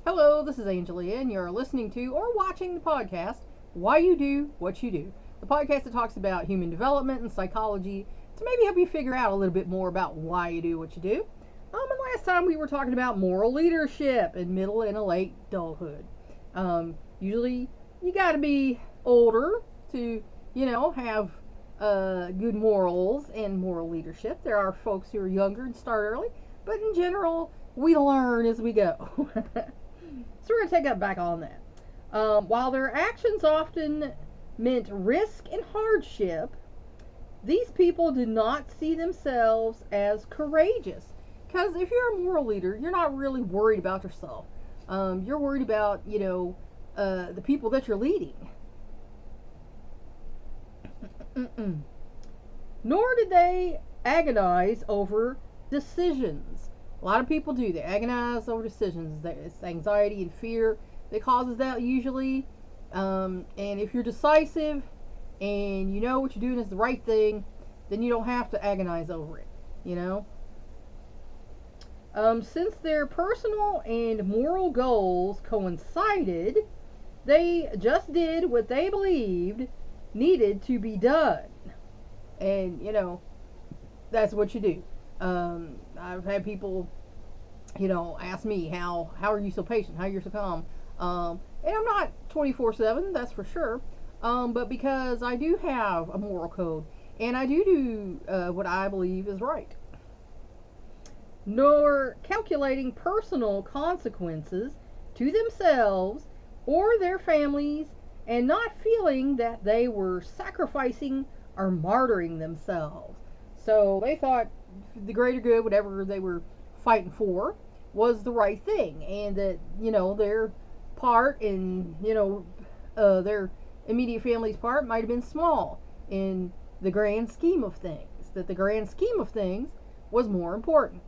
Hello, this is Angelia, and you're listening to or watching the podcast, Why You Do What You Do. The podcast that talks about human development and psychology to maybe help you figure out a little bit more about why you do what you do. And last time we were talking about moral leadership in middle and late adulthood. Usually you got to be older to, have good morals and moral leadership. There are folks who are younger and start early, but in general, we learn as we go. So we're going to take up back on that. While their actions often meant risk and hardship, these people did not see themselves as courageous. Because if you're a moral leader, you're not really worried about yourself. You're worried about, the people that you're leading. Nor did they agonize over decisions. A lot of people do. They agonize over decisions. It's anxiety and fear that causes that usually. And if you're decisive and you know what you're doing is the right thing, then you don't have to agonize over it, Since their personal and moral goals coincided, they just did what they believed needed to be done. And, that's what you do. I've had people, ask me how are you so patient, how you're so calm, and I'm not 24/7, that's for sure, but because I do have a moral code and I do what I believe is right. Nor calculating personal consequences to themselves or their families, and not feeling that they were sacrificing or martyring themselves. So they thought the greater good, whatever they were fighting for, was the right thing, and that their part in their immediate family's part might have been small in the grand scheme of things. That the grand scheme of things was more important.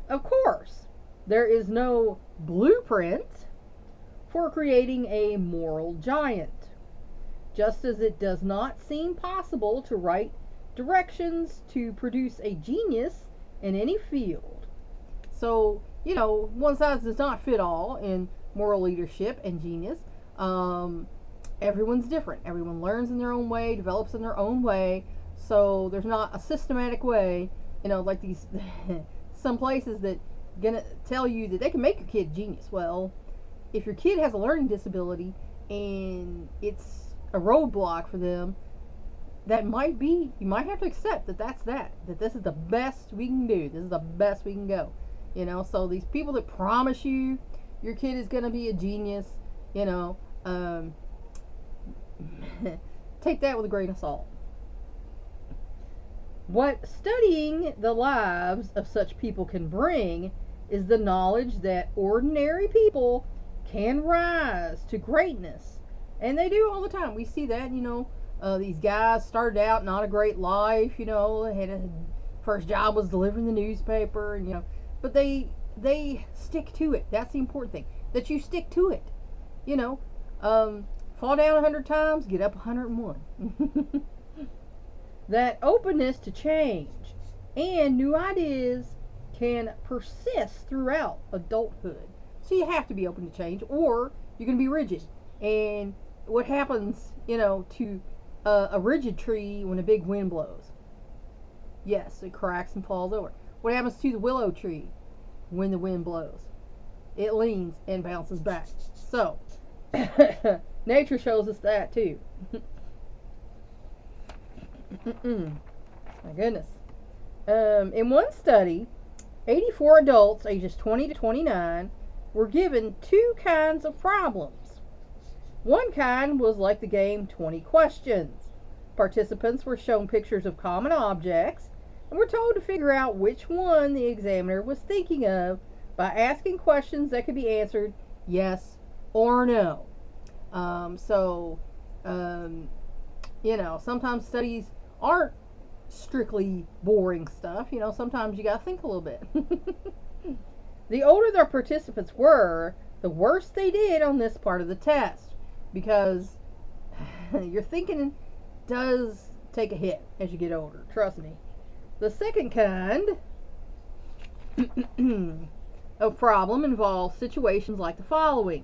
Of course, there is no blueprint for creating a moral giant, just as it does not seem possible to write directions to produce a genius in any field. So, one size does not fit all in moral leadership and genius. Everyone's different. Everyone learns in their own way, develops in their own way. So there's not a systematic way, like these some places that gonna tell you that they can make your kid genius. Well, if your kid has a learning disability and it's a roadblock for them, you might have to accept that this is the best we can do. This is the best we can go. So these people that promise you your kid is going to be a genius, take that with a grain of salt. What studying the lives of such people can bring is the knowledge that ordinary people can rise to greatness. And they do all the time. We see that, these guys started out not a great life, they had a first job was delivering the newspaper, and but they stick to it. That's the important thing, that you stick to it. Fall down 100 times, get up 101. That openness to change and new ideas can persist throughout adulthood. So you have to be open to change, or you're going to be rigid. And what happens, to a rigid tree when a big wind blows? Yes, it cracks and falls over. What happens to the willow tree when the wind blows? It leans and bounces back. So, nature shows us that too. My goodness. In one study, 84 adults ages 20 to 29 were given two kinds of problems. One kind was like the game 20 Questions. Participants were shown pictures of common objects and were told to figure out which one the examiner was thinking of by asking questions that could be answered yes or no. Sometimes studies aren't strictly boring stuff. Sometimes you got to think a little bit. The older the participants were, the worse they did on this part of the test, because your thinking does take a hit as you get older. Trust me. The second kind a problem involves situations like the following.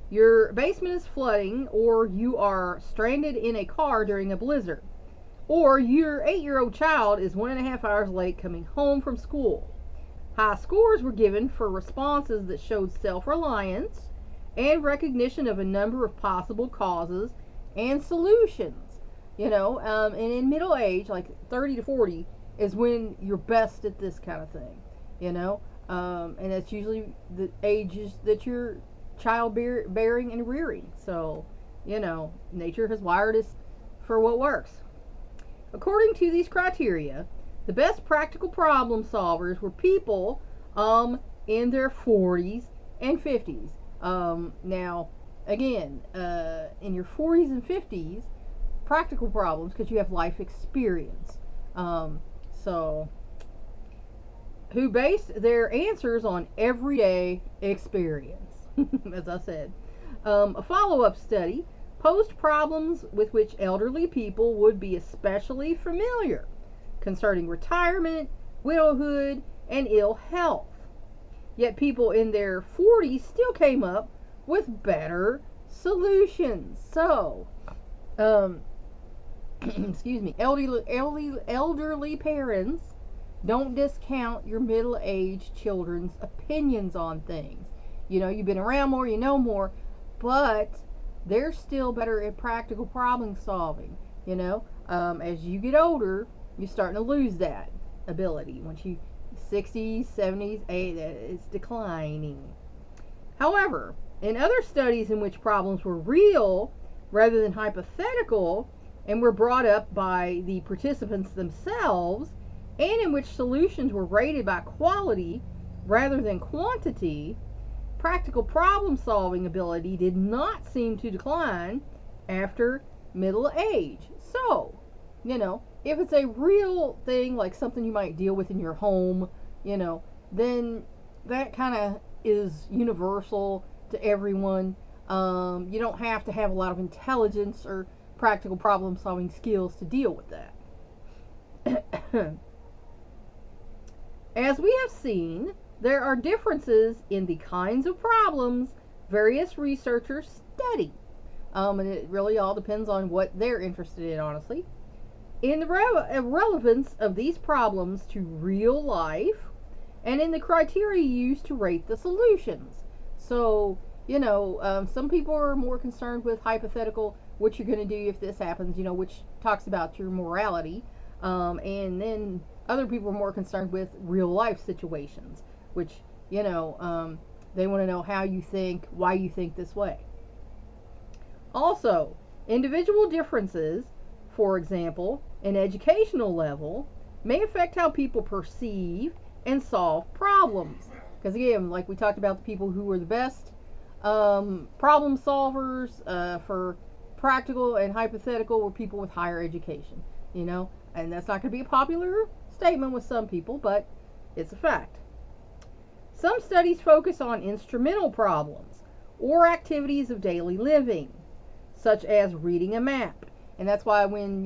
Your basement is flooding, or you are stranded in a car during a blizzard, or your 8-year-old child is 1.5 hours late coming home from school. High scores were given for responses that showed self-reliance and recognition of a number of possible causes and solutions. And in middle age, like 30 to 40, is when you're best at this kind of thing. And that's usually the ages that you're bearing and rearing. So, nature has wired us for what works. According to these criteria, the best practical problem solvers were people in their 40s and 50s. Now, again, in your 40s and 50s, practical problems because you have life experience. So, who based their answers on everyday experience, as I said. A follow-up study posed problems with which elderly people would be especially familiar concerning retirement, widowhood, and ill health. Yet people in their 40s still came up with better solutions. So, excuse me, elderly parents, don't discount your middle-aged children's opinions on things. You've been around more, you know more, but they're still better at practical problem solving. As you get older, you're starting to lose that ability. Once you 60s, 70s, it's declining. However, in other studies in which problems were real rather than hypothetical and were brought up by the participants themselves, and in which solutions were rated by quality rather than quantity, practical problem solving ability did not seem to decline after middle age. So, if it's a real thing, like something you might deal with in your home, then that kind of is universal to everyone. You don't have to have a lot of intelligence or practical problem solving skills to deal with that. As we have seen, there are differences in the kinds of problems various researchers study. And it really all depends on what they're interested in, honestly. In the relevance of these problems to real life, and in the criteria used to rate the solutions. So, some people are more concerned with hypothetical, what you're going to do if this happens, which talks about your morality. And then other people are more concerned with real life situations, which, they want to know how you think, why you think this way. Also, individual differences, for example, in educational level, may affect how people perceive and solve problems. Because again, like we talked about, the people who were the best problem solvers for practical and hypothetical were people with higher education, and that's not going to be a popular statement with some people, but it's a fact. Some studies focus on instrumental problems or activities of daily living, such as reading a map. And that's why when,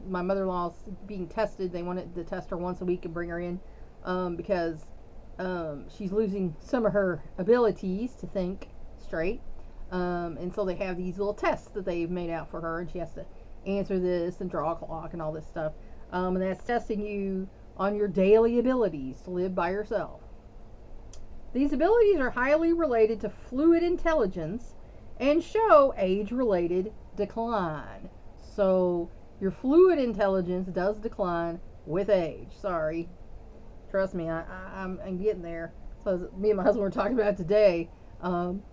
my mother-in-law's being tested, they wanted to test her once a week and bring her in because she's losing some of her abilities to think straight. And so they have these little tests that they've made out for her, and she has to answer this and draw a clock and all this stuff. And that's testing you on your daily abilities to live by yourself. These abilities are highly related to fluid intelligence and show age-related decline. So your fluid intelligence does decline with age. Sorry. Trust me, I'm getting there. So me and my husband were talking about it today.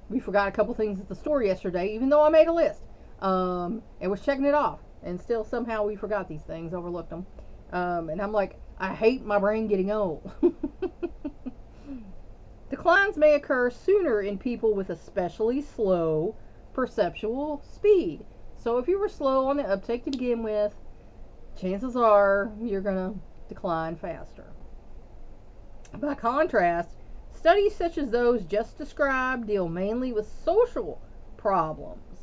We forgot a couple things at the store yesterday, even though I made a list. And was checking it off. And still somehow we forgot these things, overlooked them. And I'm like, I hate my brain getting old. Declines may occur sooner in people with especially slow perceptual speed. So if you were slow on the uptake to begin with, chances are you're going to decline faster. By contrast, studies such as those just described deal mainly with social problems.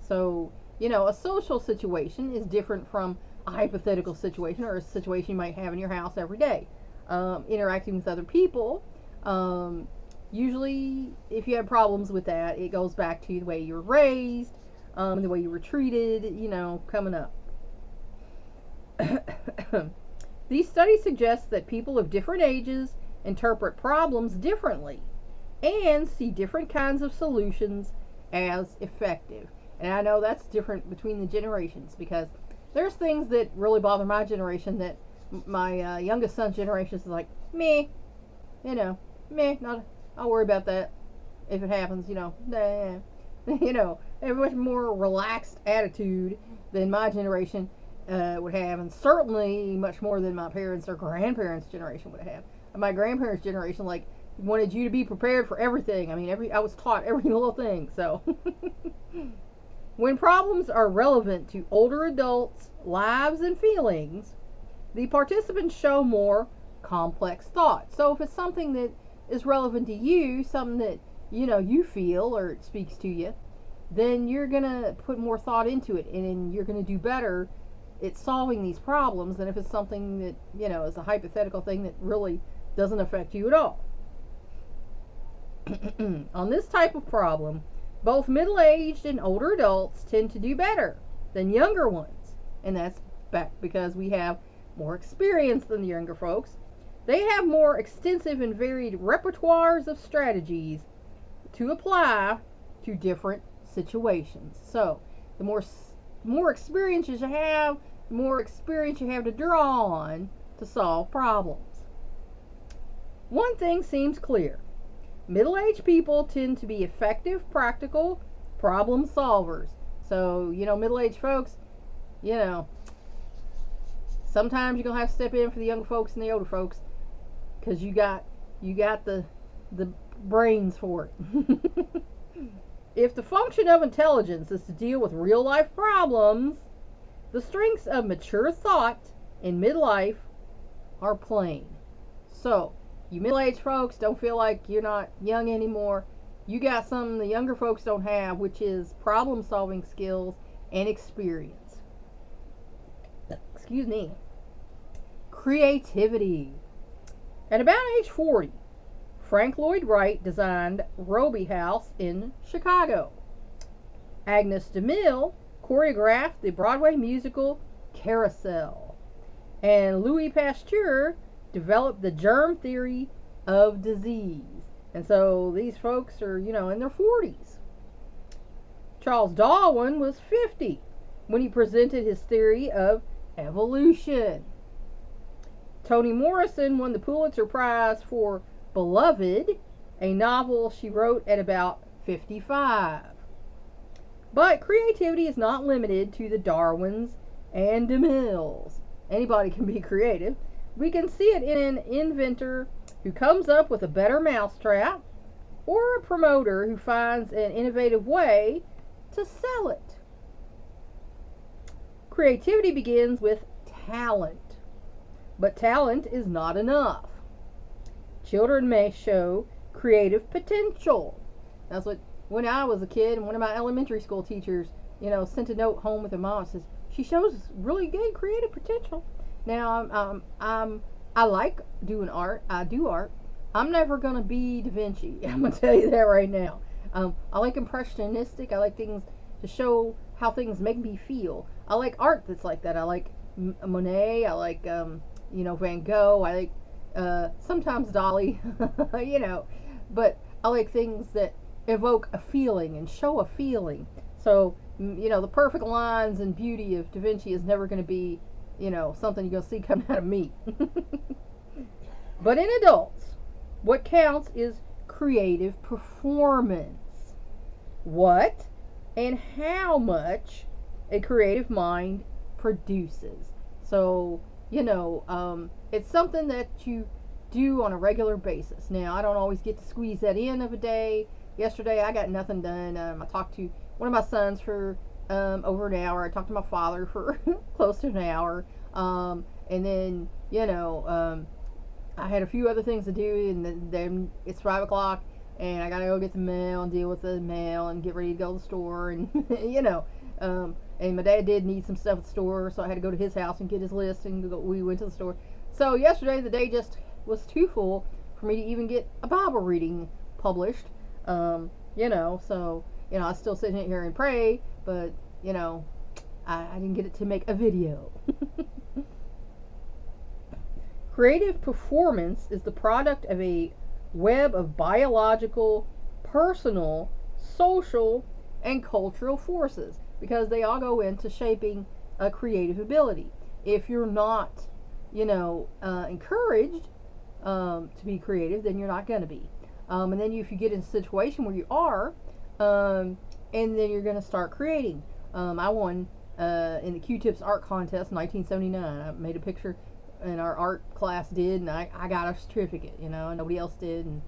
So, a social situation is different from a hypothetical situation or a situation you might have in your house every day. Interacting with other people Um, Usually, if you have problems with that, it goes back to the way you were raised, the way you were treated, coming up. These studies suggest that people of different ages interpret problems differently and see different kinds of solutions as effective. And I know that's different between the generations, because there's things that really bother my generation that my youngest son's generation is like, meh, meh, not, I'll worry about that if it happens, nah. A much more relaxed attitude than my generation would have, and certainly much more than my parents or grandparents' generation would have. And my grandparents' generation, like, wanted you to be prepared for everything. I mean, I was taught every little thing. So, when problems are relevant to older adults' lives and feelings, the participants show more complex thought. So, if it's something that is relevant to you, something that you feel or it speaks to you, then you're gonna put more thought into it, and you're gonna do better at solving these problems than if it's something that is a hypothetical thing that really doesn't affect you at all. On this type of problem, both middle-aged and older adults tend to do better than younger ones, and that's back because we have more experience than the younger folks. They have more extensive and varied repertoires of strategies to apply to different situations. So, the more experiences you have, the more experience you have to draw on to solve problems. One thing seems clear. Middle-aged people tend to be effective, practical problem solvers. So, middle-aged folks, sometimes you're going to have to step in for the younger folks and the older folks, because you got the brains for it. If the function of intelligence is to deal with real life problems, the strengths of mature thought in midlife are plain. So, you middle-aged folks, don't feel like you're not young anymore. You got something the younger folks don't have, which is problem-solving skills and experience. Excuse me. Creativity. At about age 40, Frank Lloyd Wright designed Roby House in Chicago. Agnes DeMille choreographed the Broadway musical Carousel. And Louis Pasteur developed the germ theory of disease. And so these folks are, in their 40s. Charles Darwin was 50 when he presented his theory of evolution. Toni Morrison won the Pulitzer Prize for Beloved, a novel she wrote at about 55. But creativity is not limited to the Darwins and DeMilles. Anybody can be creative. We can see it in an inventor who comes up with a better mousetrap, or a promoter who finds an innovative way to sell it. Creativity begins with talent. But talent is not enough. Children may show creative potential. That's what, when I was a kid, and one of my elementary school teachers, sent a note home with her mom and says, she shows really good creative potential. Now, I like doing art. I do art. I'm never going to be Da Vinci. I'm going to tell you that right now. I like impressionistic. I like things to show how things make me feel. I like art that's like that. I like Monet. I like, Van Gogh. I like sometimes Dolly. But I like things that evoke a feeling and show a feeling. So, the perfect lines and beauty of Da Vinci is never going to be, something you're going to see coming out of me. But in adults, what counts is creative performance. What and how much a creative mind produces. So, it's something that you do on a regular basis. Now, I don't always get to squeeze that in of a day. Yesterday, I got nothing done. I talked to one of my sons for over an hour. I talked to my father for close to an hour. And then, I had a few other things to do, and then it's 5 o'clock, and I gotta go get the mail and deal with the mail and get ready to go to the store, and and my dad did need some stuff at the store, so I had to go to his house and get his list, and we went to the store. So yesterday the day just was too full, for me to even get a Bible reading published. So I still sit here and pray, but I didn't get it to make a video. Creative performance is the product of a web of biological, personal, social, and cultural forces, because they all go into shaping a creative ability. If you're not, encouraged to be creative, then you're not going to be. And then if you get in a situation where you are, and then you're going to start creating. I won in the Q-Tips art contest in 1979. I made a picture, and our art class did, and I got a certificate. Nobody else did, and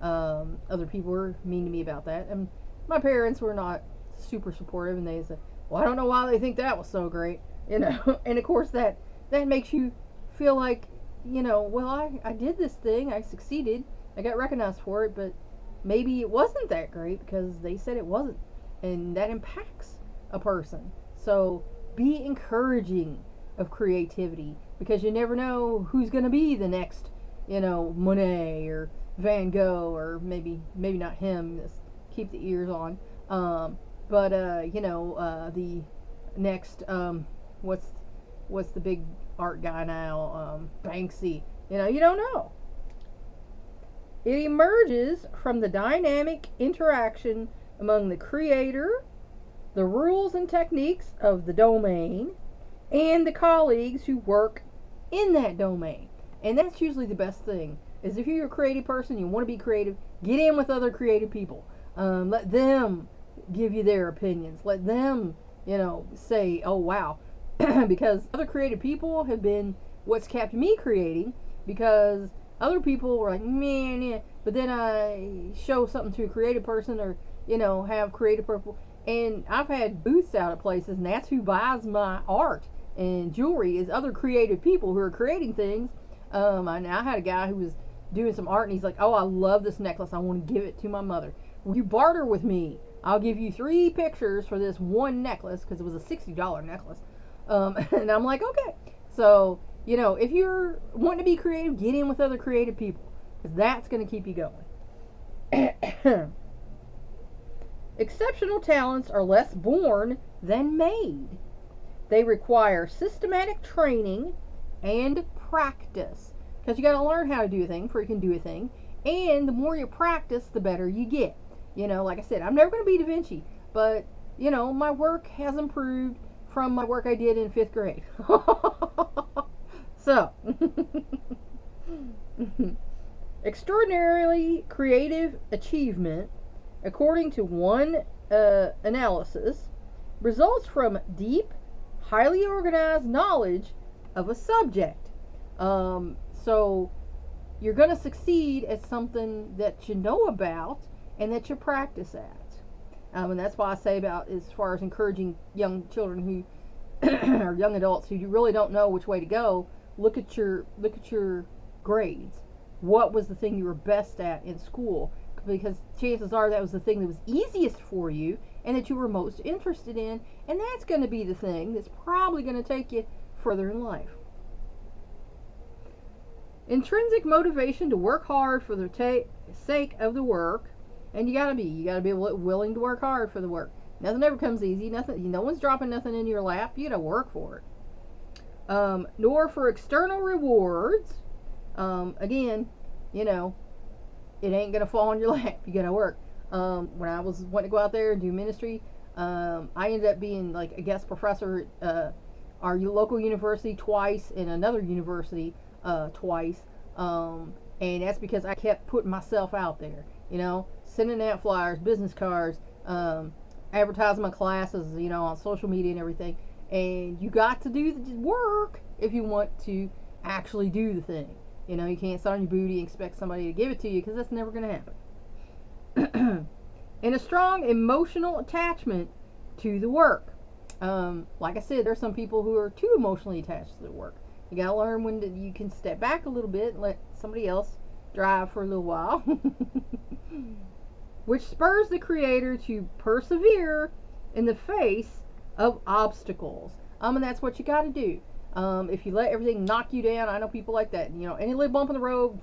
other people were mean to me about that. And my parents were not super supportive, and they said, "Well, I don't know why they think that was so great," And of course that makes you feel like, well, I did this thing, I succeeded, I got recognized for it, but maybe it wasn't that great because they said it wasn't, and that impacts a person. So be encouraging of creativity, because you never know who's going to be the next, Monet or Van Gogh, or maybe not him. Just keep the ears on. But the next, what's the big art guy now? Banksy. You don't know. It emerges from the dynamic interaction among the creator, the rules and techniques of the domain, and the colleagues who work in that domain. And that's usually the best thing, is if you're a creative person, you want to be creative, get in with other creative people. Let them give you their opinions. Let them, say, oh, wow. Because other creative people have been what's kept me creating, because other people were like, man, but then I show something to a creative person, or, have creative people. And I've had booths out at places, and that's who buys my art and jewelry, is other creative people who are creating things. I had a guy who was doing some art, and he's like, oh, I love this necklace. I want to give it to my mother. Will you barter with me? I'll give you 3 pictures for this one necklace, because it was a $60 necklace. And I'm like, okay. So, if you're wanting to be creative, get in with other creative people, because that's going to keep you going. Exceptional talents are less born than made. They require systematic training and practice, because you got to learn how to do a thing before you can do a thing. And the more you practice, the better you get. Like I said, I'm never going to be Da Vinci, but my work has improved from my work I did in 5th grade. So, extraordinarily creative achievement, according to one analysis, results from deep, highly organized knowledge of a subject. So you're going to succeed at something that you know about and that you practice at. And that's why I say about, as far as encouraging young children who or young adults who really don't know which way to go, look at your grades. What was the thing you were best at in school? Because chances are that was the thing that was easiest for you and that you were most interested in, and that's going to be the thing that's probably going to take you further in life. Intrinsic motivation to work hard for the sake of the work, and you gotta be willing to work hard for the work. Nothing ever comes easy. No one's dropping nothing in your lap. You gotta work for it. Nor for external rewards. Again, it ain't gonna fall on your lap. You gotta work. When I was wanting to go out there and do ministry, I ended up being like a guest professor at our local university twice, and another university twice. And that's because I kept putting myself out there. Sending out flyers, business cards, advertising my classes, on social media and everything. And you got to do the work if you want to actually do the thing. You can't sit on your booty and expect somebody to give it to you, because that's never going to happen. And a strong emotional attachment to the work. Like I said, there's some people who are too emotionally attached to their work. You got to learn when you can step back a little bit and let somebody else drive for a little while. Which spurs the creator to persevere in the face of obstacles. And that's what you got to do. If you let everything knock you down, I know people like that. You know, any little bump in the road,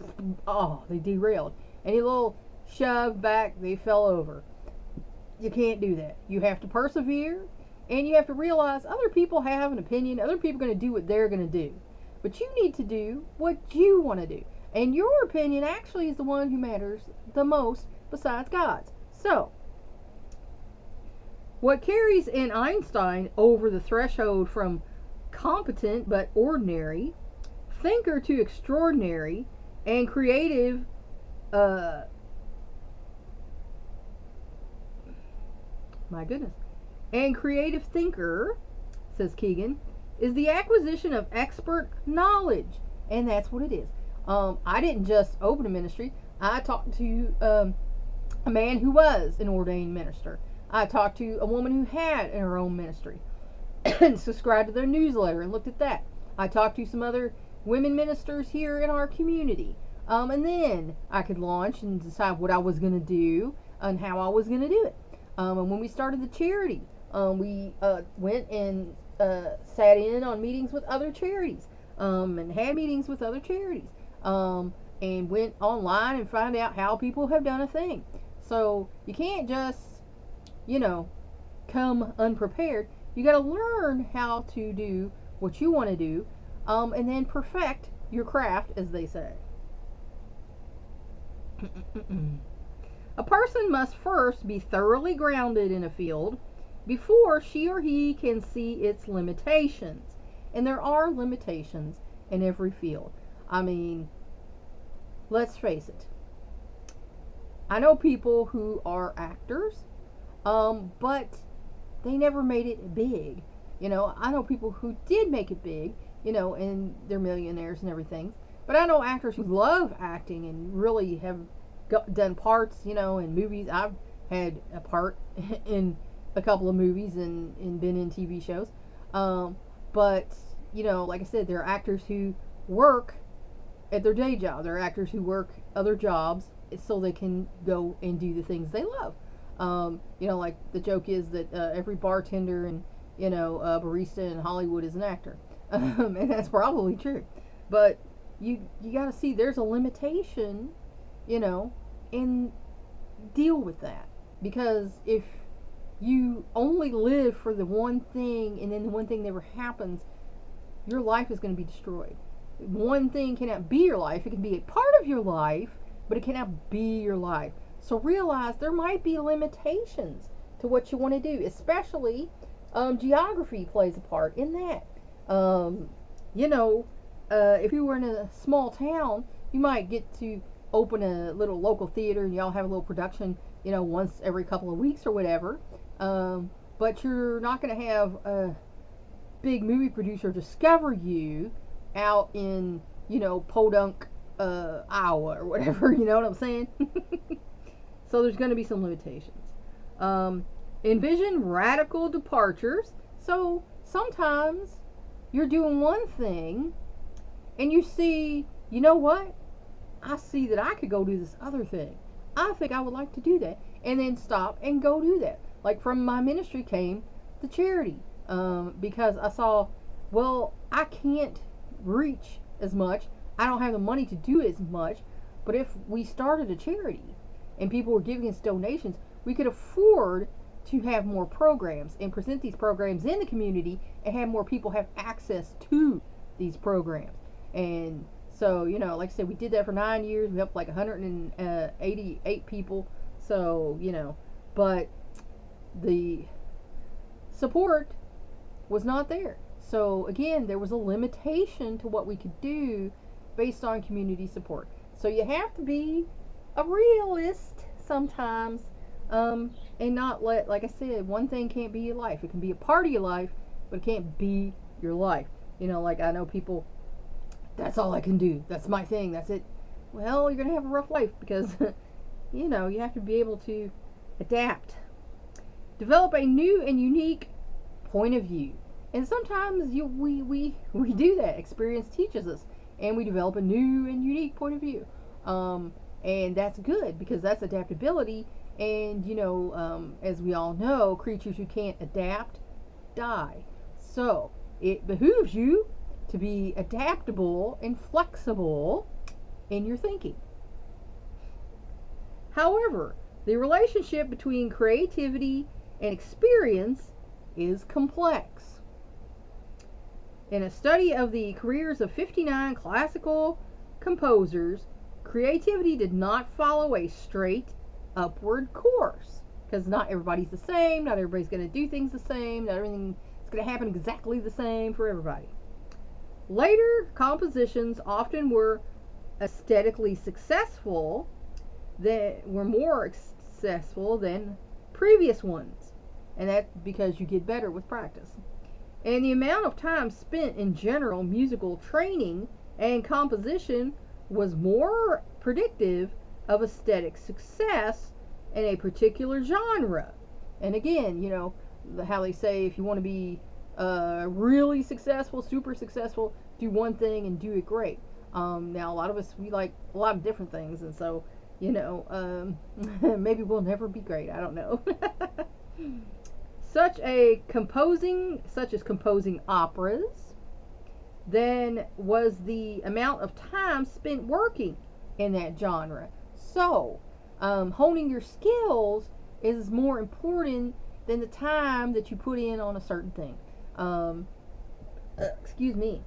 oh, they derailed. Any little shove back, they fell over. You can't do that. You have to persevere, and you have to realize other people have an opinion. Other people are going to do what they're going to do. But you need to do what you want to do. And your opinion actually is the one who matters the most besides God's. So, what carries in Einstein over the threshold from competent but ordinary, thinker to extraordinary, and creative, my goodness, and creative thinker, says Keegan, is the acquisition of expert knowledge. And that's what it is. I didn't just open a ministry. I talked to a man who was an ordained minister. I talked to a woman who had her own ministry and subscribed to their newsletter and looked at that. I talked to some other women ministers here in our community. And then I could launch and decide what I was going to do and how I was going to do it. And when we started the charity, we went and sat in on meetings with other charities, and had meetings with other charities, and went online and find out how people have done a thing. So you can't just, come unprepared. You got to learn how to do what you want to do, and then perfect your craft, as they say. A person must first be thoroughly grounded in a field before she or he can see its limitations. And there are limitations in every field. I mean, let's face it. I know people who are actors, but they never made it big. I know people who did make it big, and they're millionaires and everything. But I know actors who love acting and really have done parts, in movies. I've had a part in a couple of movies and been in TV shows. But, like I said, there are actors who work at their day job. There are actors who work other jobs so they can go and do the things they love. Like the joke is that every bartender and, barista in Hollywood is an actor. And that's probably true. But you got to see there's a limitation, and deal with that. Because if you only live for the one thing and then the one thing never happens, your life is going to be destroyed. One thing cannot be your life. It can be a part of your life, but it cannot be your life. So realize there might be limitations to what you want to do, especially geography plays a part in that. If you were in a small town, you might get to open a little local theater and y'all have a little production, once every couple of weeks or whatever. But you're not going to have a big movie producer discover you out in, Podunk, Iowa or whatever, you know what I'm saying? So there's going to be some limitations. Envision radical departures. So sometimes you're doing one thing and you see, you know what? I see that I could go do this other thing. I think I would like to do that. And then stop and go do that. Like from my ministry came the charity. Because I saw, well, I can't reach as much. I don't have the money to do as much. But if we started a charity and people were giving us donations, we could afford to have more programs and present these programs in the community and have more people have access to these programs. And so, like I said, we did that for 9 years. We helped like 188 people. So, but the support was not there. So again, there was a limitation to what we could do based on community support. So you have to be a realist sometimes, and not like I said, one thing can't be your life. It can be a part of your life, but it can't be your life. Like I know people, that's all I can do. That's my thing. That's it. Well, you're going to have a rough life because, you have to be able to adapt. Develop a new and unique point of view. And sometimes we do that. Experience teaches us. And we develop a new and unique point of view. And that's good because that's adaptability. And, as we all know, creatures who can't adapt die. So, it behooves you to be adaptable and flexible in your thinking. However, the relationship between creativity and experience is complex. In a study of the careers of 59 classical composers, creativity did not follow a straight upward course, because not everybody's the same, not everybody's going to do things the same, not everything is going to happen exactly the same for everybody. Later compositions often were aesthetically successful, that were more successful than previous ones, and that's because you get better with practice. And the amount of time spent in general musical training and composition was more predictive of aesthetic success in a particular genre. And again, you know, how they say if you want to be really successful, super successful, do one thing and do it great. Now, a lot of us, we like a lot of different things, and so, you know, maybe we'll never be great. I don't know. Such as composing operas, then was the amount of time spent working in that genre. So, honing your skills is more important than the time that you put in on a certain thing. Excuse me.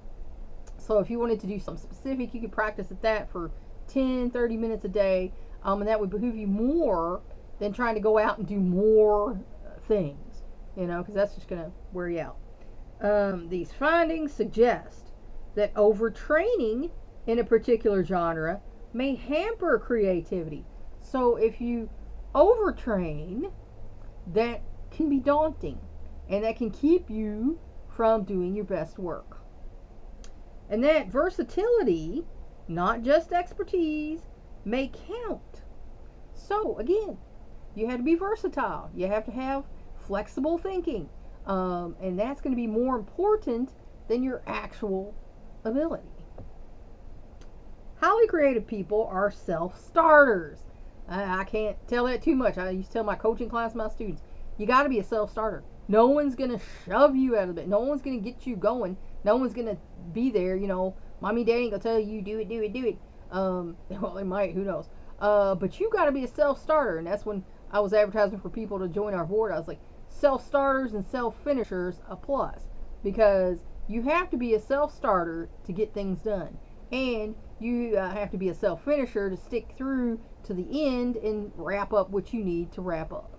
So if you wanted to do something specific, you could practice at that for 10, 30 minutes a day, and that would behoove you more than trying to go out and do more things, you know, because that's just going to wear you out. These findings suggest that overtraining in a particular genre may hamper creativity. So if you overtrain, that can be daunting, and that can keep you from doing your best work. And that versatility, not just expertise, may count. So again, you have to be versatile. You have to have flexible thinking, and that's going to be more important than your actual ability. Highly creative people are self-starters. I can't tell that too much. I used to tell my coaching class, my students, you got to be a self-starter. No one's going to shove you out of it. No one's going to get you going. No one's going to be there, you know. Mommy, daddy going to tell you, do it. Well, they might, who knows. But you got to be a self-starter. And that's when I was advertising for people to join our board. I was like, self-starters and self-finishers a plus. Because you have to be a self-starter to get things done. And you have to be a self-finisher to stick through to the end and wrap up what you need to wrap up.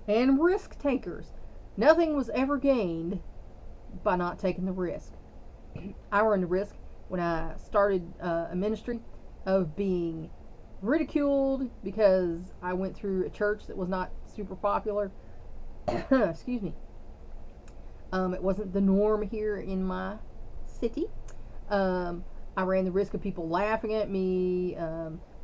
And risk takers. Nothing was ever gained by not taking the risk. I ran the risk when I started a ministry of being ridiculed because I went through a church that was not super popular. Excuse me. It wasn't the norm here in my city. I ran the risk of people laughing at me,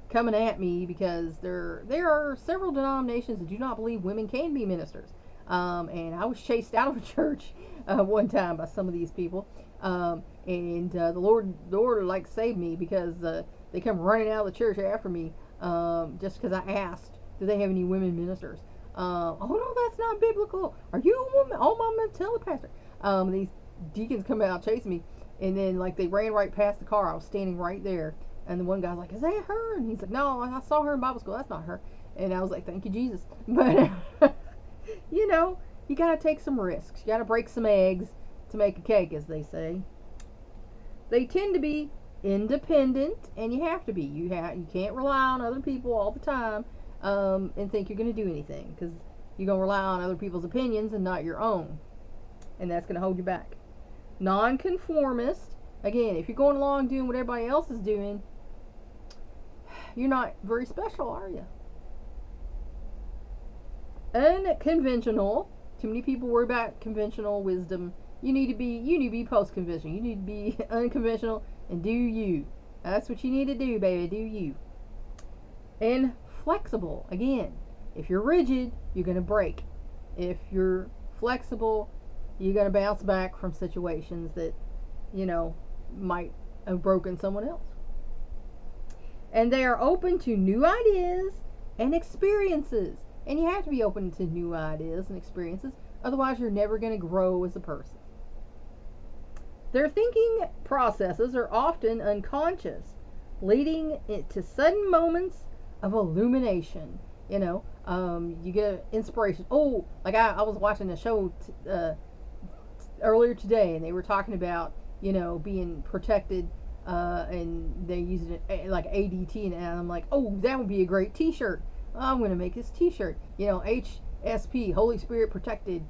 coming at me, because there are several denominations that do not believe women can be ministers. And I was chased out of a church one time by some of these people, and the Lord like saved me, because they come running out of the church after me, just because I asked, do they have any women ministers? Oh no, that's not biblical. Are you a woman? Oh, I'm gonna tell the pastor. These deacons come out chasing me, and then like they ran right past the car. I was standing right there, and the one guy's like, "Is that her?" And he's like, "No, I saw her in Bible school. That's not her." And I was like, "Thank you, Jesus." But you know, you gotta take some risks. You gotta break some eggs to make a cake, as they say. They tend to be independent, and you have to be. You can't rely on other people all the time, and think you're gonna do anything, because you're gonna rely on other people's opinions and not your own, and that's gonna hold you back. Nonconformist. Again, if you're going along doing what everybody else is doing, you're not very special, are you? Unconventional. Too many people worry about conventional wisdom. You need to be post-conventional. You need to be unconventional and do you. That's what you need to do, baby. Do you. And flexible. Again, if you're rigid, you're going to break. If you're flexible, you're going to bounce back from situations that, you know, might have broken someone else. And they are open to new ideas and experiences. And you have to be open to new ideas and experiences. Otherwise, you're never going to grow as a person. Their thinking processes are often unconscious, leading to sudden moments of illumination. You get inspiration. Oh, like I was watching a show earlier today, and they were talking about being protected, and they used it like ADT, and I'm like, oh, that would be a great T-shirt. I'm gonna make this T-shirt. HSP, Holy Spirit protected.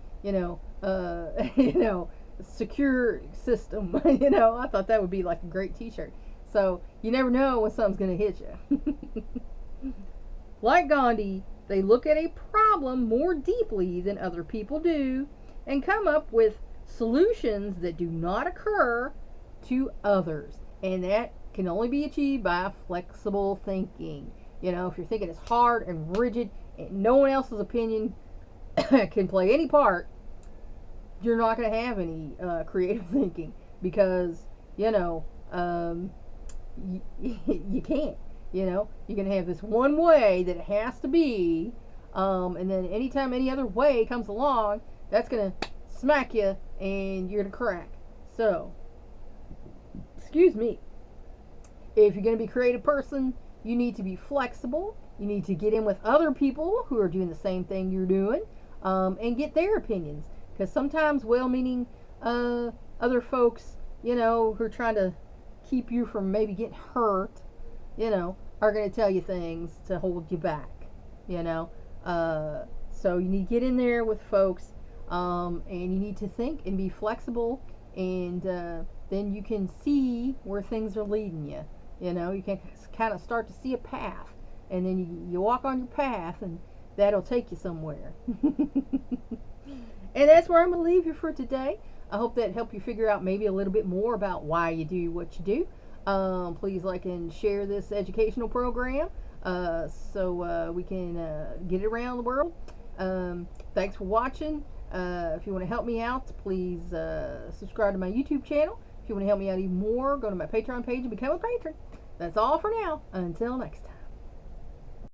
Secure system. I thought that would be like a great T-shirt. So you never know when something's gonna hit you. Like Gandhi, they look at a problem more deeply than other people do and come up with solutions that do not occur to others. And that can only be achieved by flexible thinking. If you're thinking it's hard and rigid and no one else's opinion can play any part, you're not going to have any creative thinking, because you can't. You're going to have this one way that it has to be, and then anytime any other way comes along, that's going to smack you and you're going to crack. So, excuse me. If you're going to be a creative person, you need to be flexible. You need to get in with other people who are doing the same thing you're doing, and get their opinions. Because sometimes well-meaning other folks, who are trying to keep you from maybe getting hurt, are going to tell you things to hold you back, So you need to get in there with folks, and you need to think and be flexible, and then you can see where things are leading you. You can kind of start to see a path, and then you walk on your path, and that'll take you somewhere. And that's where I'm going to leave you for today. I hope that helped you figure out maybe a little bit more about why you do what you do. Please like and share this educational program, so we can get it around the world. Thanks for watching. If you want to help me out, please subscribe to my YouTube channel. If you want to help me out even more, go to my Patreon page and become a patron. That's all for now. Until next time.